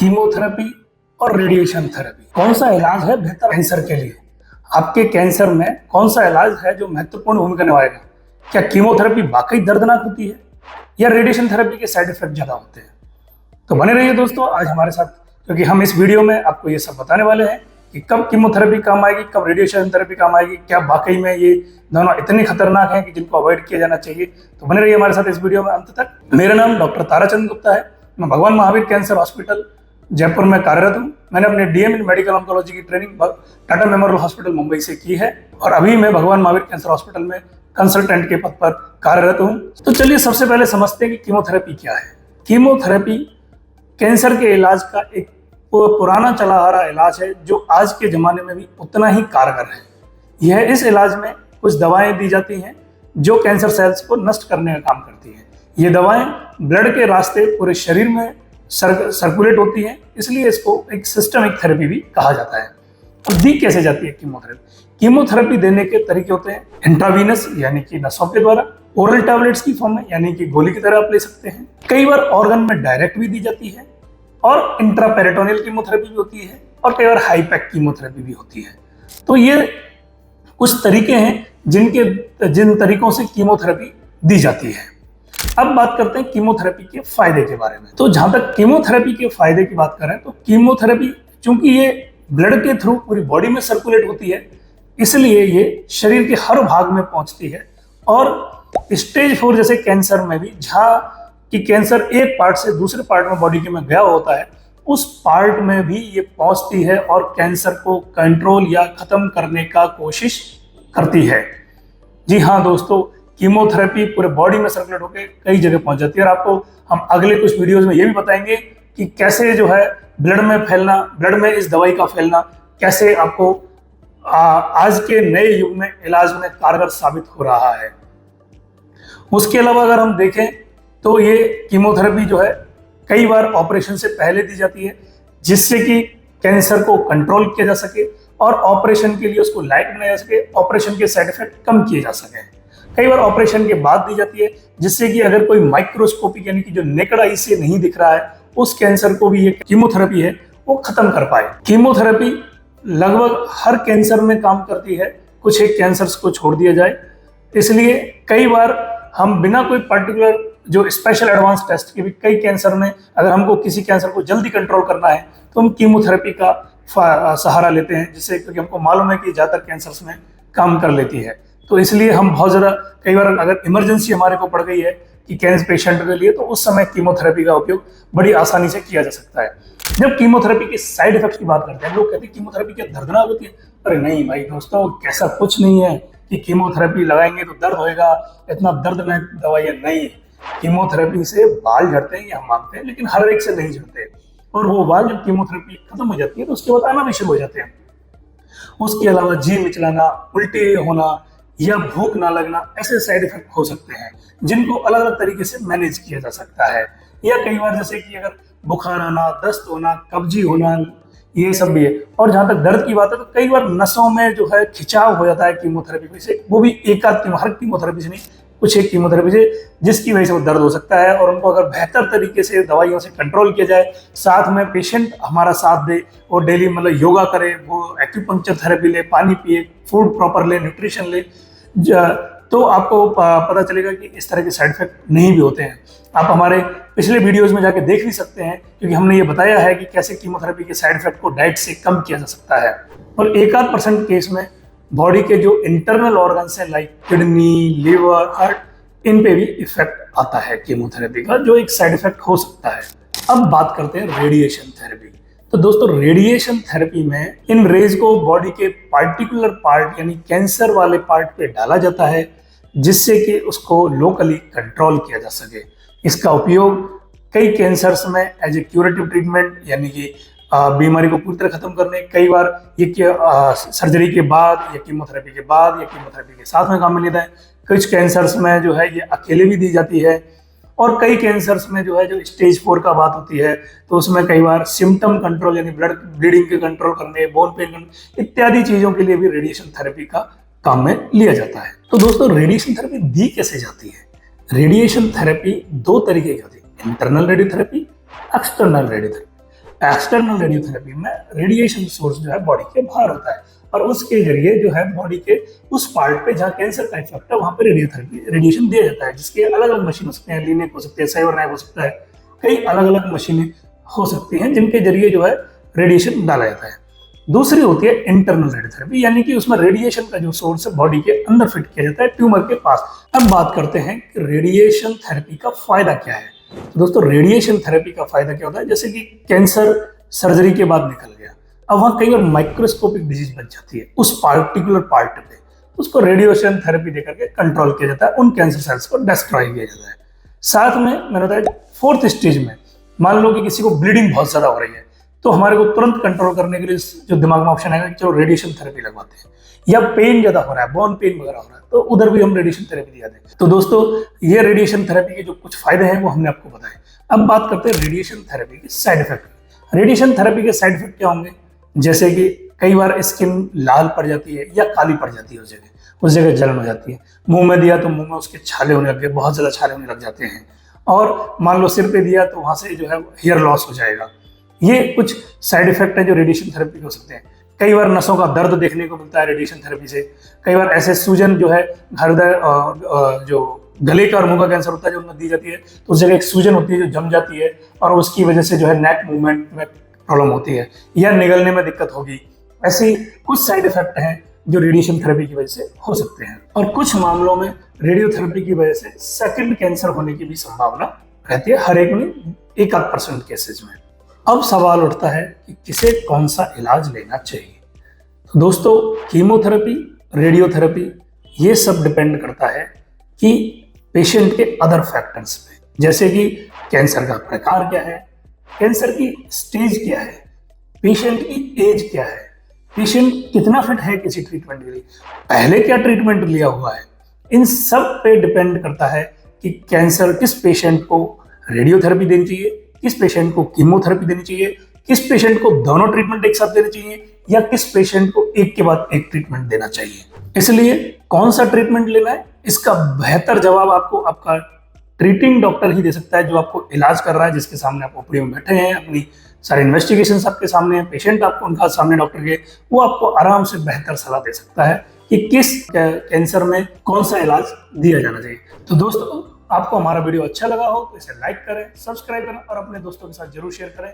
Chemotherapy और radiation therapy कौन सा इलाज है बेहतर कैंसर के लिए? आपके कैंसर में कौन सा इलाज है जो महत्वपूर्ण भूमिका निभाएगा? क्या कीमोथेरेपी वाकई दर्दनाक होती है या रेडिएशन थेरेपी के साइड इफेक्ट ज्यादा होते हैं? तो बने रहिए दोस्तों आज हमारे साथ, क्योंकि हम इस वीडियो में आपको ये सब बताने वाले हैं कि कब कीमोथेरेपी काम आएगी, कब रेडिएशन थेरेपी काम आएगी, क्या वाकई में ये दोनों इतने खतरनाक हैं कि जिनको अवॉइड किया जाना चाहिए। तो बने रहिए हमारे साथ इस वीडियो में अंत तक। मेरा नाम डॉक्टर ताराचंद गुप्ता है। मैं भगवान महावीर कैंसर हॉस्पिटल जयपुर में कार्यरत हूँ। मैंने अपने डीएम इन मेडिकल ऑन्कोलॉजी की training Tata memorial hospital Mumbai से की है और अभी मैं भगवान महावीर कैंसर हॉस्पिटल में कंसल्टेंट के पद पर कार्यरत हूँ। तो चलिए सबसे पहले समझते हैं कि कीमोथेरेपी क्या है। कीमोथेरेपी कैंसर के इलाज का एक पुराना चला आ रहा इलाज है जो आज के जमाने में भी उतना ही कारगर है। यह इस इलाज में कुछ दवाएं दी जाती हैं जो कैंसर सेल्स को नष्ट करने का काम करती हैं। ये दवाएं ब्लड के रास्ते पूरे शरीर में सर्कुलेट होती हैं, इसलिए इसको एक सिस्टमिक थेरेपी भी कहा जाता है। तो दी कैसे जाती है कीमोथेरेपी? कीमोथेरेपी देने के तरीके होते हैं इंट्रावीनस यानी कि नसों के द्वारा, ओरल टैबलेट्स की फॉर्म में यानी कि गोली की तरह आप ले सकते हैं, कई बार ऑर्गन में डायरेक्ट भी दी जाती है और इंट्रापेरिटोनियल कीमोथेरेपी भी होती है और कई बार हाईपैक कीमोथेरेपी भी होती है। तो ये कुछ तरीके हैं जिन तरीकों से कीमोथेरेपी दी जाती है। अब बात करते हैं कीमोथेरेपी के फायदे के बारे में। तो जहां तक कीमोथेरेपी के फायदे की बात करें तो कीमोथेरेपी चूंकि ये ब्लड के थ्रू पूरी बॉडी में सर्कुलेट होती है, इसलिए ये शरीर के हर भाग में पहुंचती है और स्टेज 4 जैसे कैंसर में भी जहां कि कैंसर एक पार्ट से दूसरे पार्ट में बॉडी के में गया होता है, उस पार्ट में भी ये पहुंचती है और कैंसर को कंट्रोल या खत्म करने का कोशिश करती है। जी हाँ दोस्तों, कीमोथेरेपी पूरे बॉडी में सर्कुलेट होकर कई जगह पहुंच जाती है और आपको हम अगले कुछ वीडियोस में ये भी बताएंगे कि कैसे जो है ब्लड में इस दवाई का फैलना कैसे आपको आज के नए युग में इलाज में कारगर साबित हो रहा है। उसके अलावा अगर हम देखें तो ये कीमोथेरेपी जो है कई बार ऑपरेशन से पहले दी जाती है जिससे कि कैंसर को कंट्रोल किया जा सके और ऑपरेशन के लिए उसको लाइट बनाया जा सके, ऑपरेशन के साइड इफेक्ट कम किए जा सके। कई बार ऑपरेशन के बाद दी जाती है जिससे कि अगर कोई माइक्रोस्कोपिक यानी कि जो नेकड आई से नहीं दिख रहा है उस कैंसर को भी ये कीमोथेरेपी है वो खत्म कर पाए। कीमोथेरेपी लगभग हर कैंसर में काम करती है, कुछ एक कैंसर्स को छोड़ दिया जाए। इसलिए कई बार हम बिना कोई पर्टिकुलर जो स्पेशल एडवांस टेस्ट के भी कई कैंसर में अगर हमको किसी कैंसर को जल्दी कंट्रोल करना है तो हम कीमोथेरेपी का सहारा लेते हैं, जिससे क्योंकि हमको मालूम है कि ज़्यादातर कैंसर्स में काम कर लेती है। तो इसलिए हम बहुत ज़्यादा कई बार अगर इमरजेंसी हमारे को पड़ गई है कि कैंसर पेशेंट के लिए, तो उस समय कीमोथेरेपी का उपयोग बड़ी आसानी से किया जा सकता है। जब कीमोथेरेपी के साइड इफेक्ट की बात करते हैं, लोग कहते हैं कीमोथेरेपी क्या दर्दनाक होती है? अरे नहीं भाई दोस्तों, कैसा कुछ नहीं है कि कीमोथेरेपी लगाएंगे तो दर्द होएगा, इतना दर्दनाक दवाइयाँ नहीं है। कीमोथेरेपी से बाल झड़ते हैं ये हम मानते हैं, लेकिन हर एक से नहीं झड़ते और वो बाल जब कीमोथेरेपी खत्म हो जाती है तो उसके बाद आना भी शुरू हो जाते हैं। उसके अलावा जी मिचलाना, उल्टे होना या भूख ना लगना, ऐसे साइड इफेक्ट हो सकते हैं जिनको अलग अलग तरीके से मैनेज किया जा सकता है। या कई बार जैसे कि अगर बुखार आना, दस्त होना, कब्जी होना, ये सब भी है। और जहां तक दर्द की बात है तो कई बार नसों में जो है खिंचाव हो जाता है कीमोथेरेपी से, वो भी हर कीमोथेरेपी से नहीं, कुछ एक कीमोथेरेपी से, जिसकी वजह से वो दर्द हो सकता है। और उनको अगर बेहतर तरीके से दवाइयों से कंट्रोल किया जाए, साथ में पेशेंट हमारा साथ दे, वो डेली मतलब योगा करे, वो एक्यूपंक्चर थेरेपी ले, पानी पिए, फूड प्रॉपर ले, न्यूट्रिशन ले, तो आपको पता चलेगा कि इस तरह के साइड इफेक्ट नहीं भी होते हैं। आप हमारे पिछले वीडियोस में जाके देख भी सकते हैं, क्योंकि हमने ये बताया है कि कैसे कीमोथेरेपी के साइड इफेक्ट को डाइट से कम किया जा सकता है। और 1-8% केस में बॉडी के जो इंटरनल ऑर्गन्स हैं लाइक किडनी, लिवर, हार्ट, इन पे भी इफेक्ट आता है कीमोथेरेपी का, जो एक साइड इफेक्ट हो सकता है। अब बात करते हैं रेडिएशन थेरेपी। तो दोस्तों रेडिएशन थेरेपी में इन रेज को बॉडी के पार्टिकुलर पार्ट यानी कैंसर वाले पार्ट पे डाला जाता है जिससे कि उसको लोकली कंट्रोल किया जा सके। इसका उपयोग कई कैंसर्स में एज ए क्यूरेटिव ट्रीटमेंट यानी कि बीमारी को पूरी तरह खत्म करने, कई बार ये सर्जरी के बाद या कीमोथेरेपी के बाद या कीमोथेरेपी के साथ में काम में लेता है। कुछ कैंसर्स में जो है ये अकेले भी दी जाती है और कई कैंसर्स में जो है जो स्टेज 4 का बात होती है तो उसमें कई बार सिम्टम कंट्रोल यानी ब्लीडिंग के कंट्रोल करने, बोन पेन इत्यादि चीजों के लिए भी रेडिएशन थेरेपी का काम में लिया जाता है। तो दोस्तों रेडिएशन थेरेपी दी कैसे जाती है? रेडिएशन थेरेपी 2 तरीके की होती है, internal radiotherapy, external radiotherapy. External radiotherapy में रेडिएशन सोर्स जो है बॉडी के बाहर होता है और उसके जरिए जो है बॉडी के उस पार्ट पे जहाँ कैंसर का इफेक्ट है वहां पे रेडिएशन दिया जाता है, जिसके अलग अलग मशीन हो सकते हैं, लीनेक हो सकते हैं, साइबरनाइफ हो सकता है, कई अलग अलग मशीनें हो सकती हैं जिनके जरिए जो है रेडिएशन डाला जाता है। दूसरी होती है इंटरनल रेडियोथेरेपी, यानी कि उसमें रेडिएशन का जो सोर्स है बॉडी के अंदर फिट किया जाता है ट्यूमर के पास। अब बात करते हैं कि रेडिएशन थेरेपी का फायदा क्या है। तो दोस्तों रेडिएशन थेरेपी का फायदा क्या होता है, जैसे कि कैंसर सर्जरी के बाद निकल गया, अब वहां कई बार माइक्रोस्कोपिक डिजीज बच जाती है उस पार्टिकुलर पार्ट पे, उसको रेडिएशन थेरेपी देकर के कंट्रोल किया जाता है, उन कैंसर सेल्स को डिस्ट्रॉय किया जाता है। साथ में मैंने बताया फोर्थ स्टेज में मान लो कि किसी को ब्लीडिंग बहुत ज्यादा हो रही है, तो हमारे को तुरंत कंट्रोल करने के लिए जो दिमाग में ऑप्शन आएगा कि चलो रेडिएशन थेरेपी लगवाते हैं, या पेन ज्यादा हो रहा है, बोन पेन वगैरह हो रहा है, तो उधर भी हम रेडिएशन थेरेपी दिया दें। तो दोस्तों ये रेडिएशन थेरेपी के जो कुछ फायदे हैं वो हमने आपको बताए। अब बात करते हैं रेडिएशन थेरेपी के साइड इफेक्ट। रेडिएशन थेरेपी के साइड इफेक्ट क्या होंगे, जैसे कि कई बार स्किन लाल पड़ जाती है या काली पड़ जाती है, उस जगह जलन हो जाती है, मुंह में दिया तो मुंह में उसके छाले होने लग गए, बहुत ज्यादा छाले होने लग जाते हैं, और मान लो सिर पे दिया तो वहां से जो है हेयर लॉस हो जाएगा। ये कुछ साइड इफेक्ट है जो रेडिएशन थेरेपी के हो सकते हैं। कई बार नसों का दर्द देखने को मिलता है रेडिएशन थेरेपी से। कई बार ऐसे सूजन जो है हृदय जो गले का और मुंह का कैंसर होता है जो उनमें दी जाती है, तो उस जगह एक सूजन होती है जो जम जाती है और उसकी वजह से जो है नेक मूवमेंट में प्रॉब्लम होती है या निगलने में दिक्कत होगी। ऐसी कुछ साइड इफेक्ट हैं जो रेडिएशन थेरेपी की वजह से हो सकते हैं, और कुछ मामलों में रेडियोथेरेपी की वजह से सेकंड कैंसर होने की भी संभावना रहती है, हर एक में 1% केसेज में। अब सवाल उठता है कि किसे कौन सा इलाज लेना चाहिए। तो दोस्तों कीमोथेरेपी, रेडियोथेरेपी, ये सब डिपेंड करता है कि पेशेंट के अदर फैक्टर्स पे, जैसे कि कैंसर का प्रकार क्या है, कैंसर की स्टेज क्या है, पेशेंट की एज क्या है, पेशेंट कितना फिट है किसी ट्रीटमेंट के लिए, पहले क्या ट्रीटमेंट लिया हुआ है, इन सब पे डिपेंड करता है कि कैंसर किस पेशेंट को रेडियोथेरेपी देनी चाहिए, किस पेशेंट को कीमोथेरेपी देनी चाहिए, किस पेशेंट को दोनों ट्रीटमेंट एक साथ देने चाहिए, या किस पेशेंट को एक के बाद एक ट्रीटमेंट देना चाहिए। इसलिए कौन सा ट्रीटमेंट लेना है, इसका बेहतर जवाब आपको आपका ट्रीटिंग डॉक्टर ही दे सकता है, जो आपको इलाज कर रहा है, जिसके सामने आप ओपीडी में बैठे हैं, अपनी सारे इन्वेस्टिगेशन आपके सामने है, पेशेंट आपको उनका सामने डॉक्टर के, वो आपको आराम से बेहतर सलाह दे सकता है कि किस कैंसर में कौन सा इलाज दिया जाना चाहिए। तो दोस्तों आपको हमारा वीडियो अच्छा लगा हो तो इसे लाइक करें, सब्सक्राइब करें और अपने दोस्तों के साथ जरूर शेयर करें।